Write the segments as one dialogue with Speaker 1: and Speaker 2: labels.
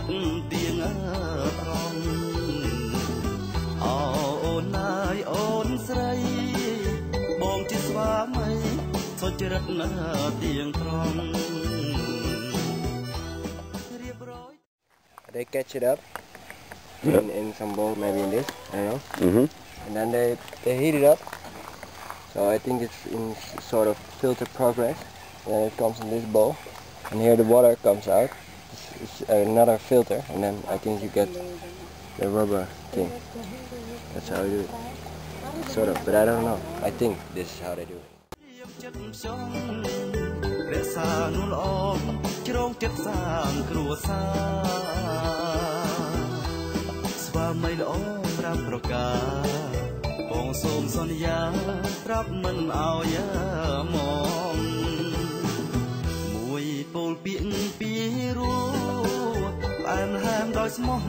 Speaker 1: រិតទៀងត្រង់អូនណាយអូនស្រីបងជាស្វាមីសុចរិតទៀងត្រង់
Speaker 2: They catch it up in some bowl, maybe in this, I don't know. And then they heat it up. So I think it's in sort of filter progress. Then it comes in this bowl, and here the water comes out. It's another filter, and then I think you get the rubber thing. That's how you do it. Sort of, but I don't know. I think this is how they do it. រក្សានួនអមជ្រងចិត្តសាងគ្រួសារស្វាមីល្អប្រាំប្រការបងសូមសន្យាប្រាប់មិនអោយមកមួយពោលពាក្យពីររស់ផ្អែមហាមដោយស្មោះ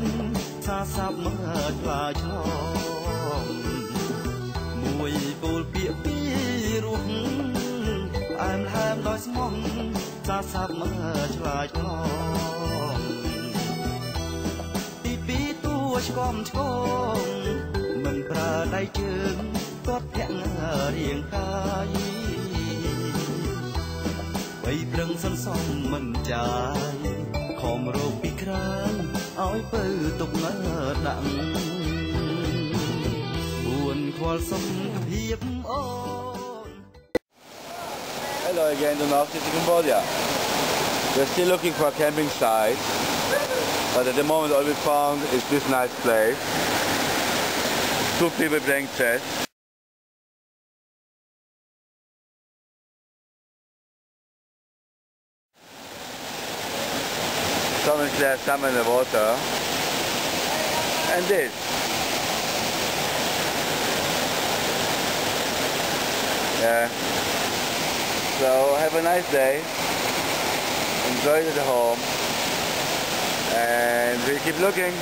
Speaker 2: ថាសាប់មើលខ្លាឆ្លងមួយពោលពាក្យពីររស់អែមហាមដោយស្មោះសាសាប់មើលឆ្លាយឆ្លងទីពីរតួឆ្កំឆ្កងមិនប្រើដៃជើងទាត់ធាក់រាងកាយបីប្រឹងសន្សំមិនចាយខំរកពីក្រានឲ្យពៅទុកដាក់ពួនខ្វល់សុខភាពអូន
Speaker 3: Hello again, Donald in Cambodia. We're still looking for a camping site, but at the moment all we found is this nice place. 2 people playing chess. Some is there, some in the water. And this. Yeah. So have a nice day, enjoy it at home, and we keep looking.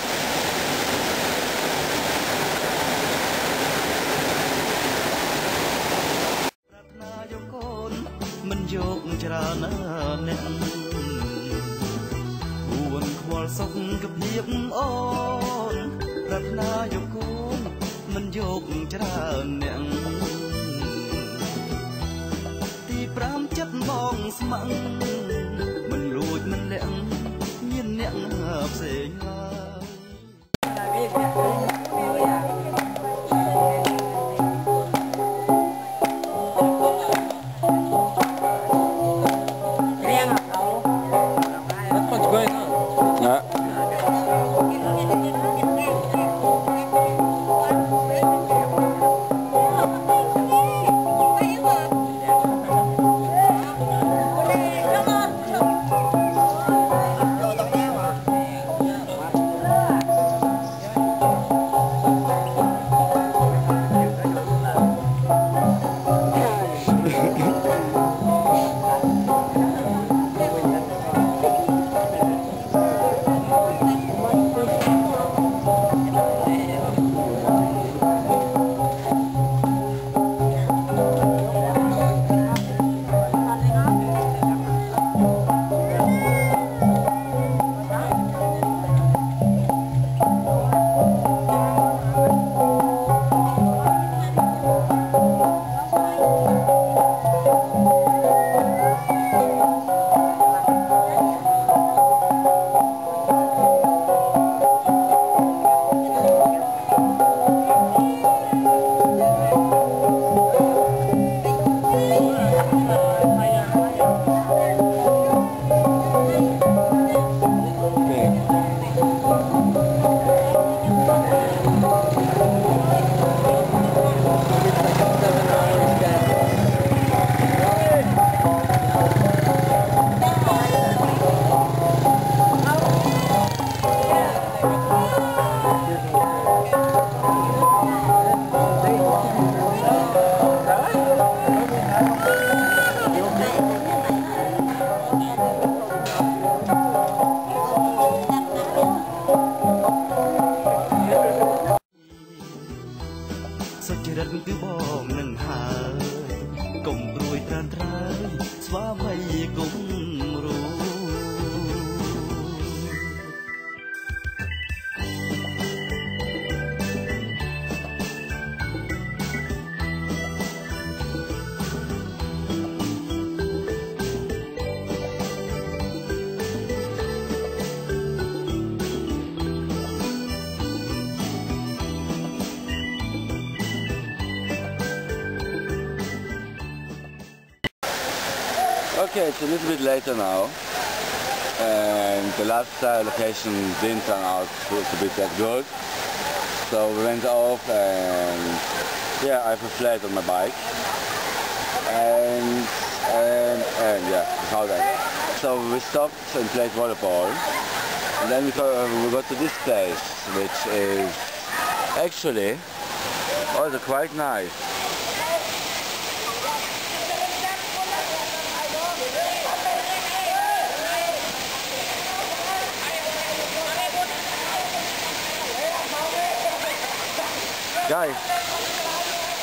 Speaker 4: What's going on?
Speaker 3: Okay, it's a little bit later now, and the last location didn't turn out to be that good. So we went off, and yeah, I have a flat on my bike, and yeah, how that. So we stopped and played volleyball, and then we got to this place, which is actually also quite nice.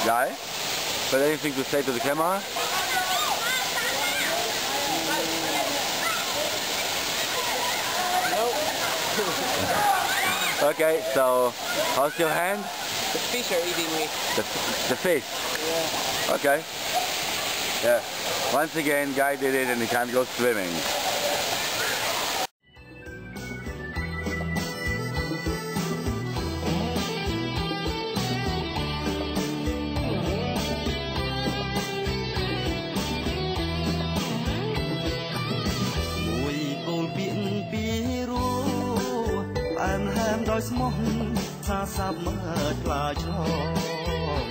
Speaker 3: Guy, got anything to say to the camera?
Speaker 2: No.
Speaker 3: Okay, so how's your hand?
Speaker 2: The fish are eating me.
Speaker 3: The fish?
Speaker 2: Yeah.
Speaker 3: Okay. Yeah. Once again, Guy did it and he can't go swimming.
Speaker 1: ស្មោះសាសាប់មើលខ្លាឆ្លង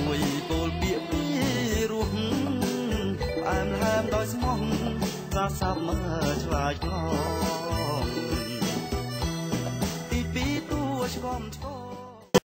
Speaker 1: មួយគោលពាក្យពីរស់ផ្អែមហើមដោយស្មោះសាសាប់មើលឆ្លាឆ្លងទីពីរតួឆ្កំឆ្ក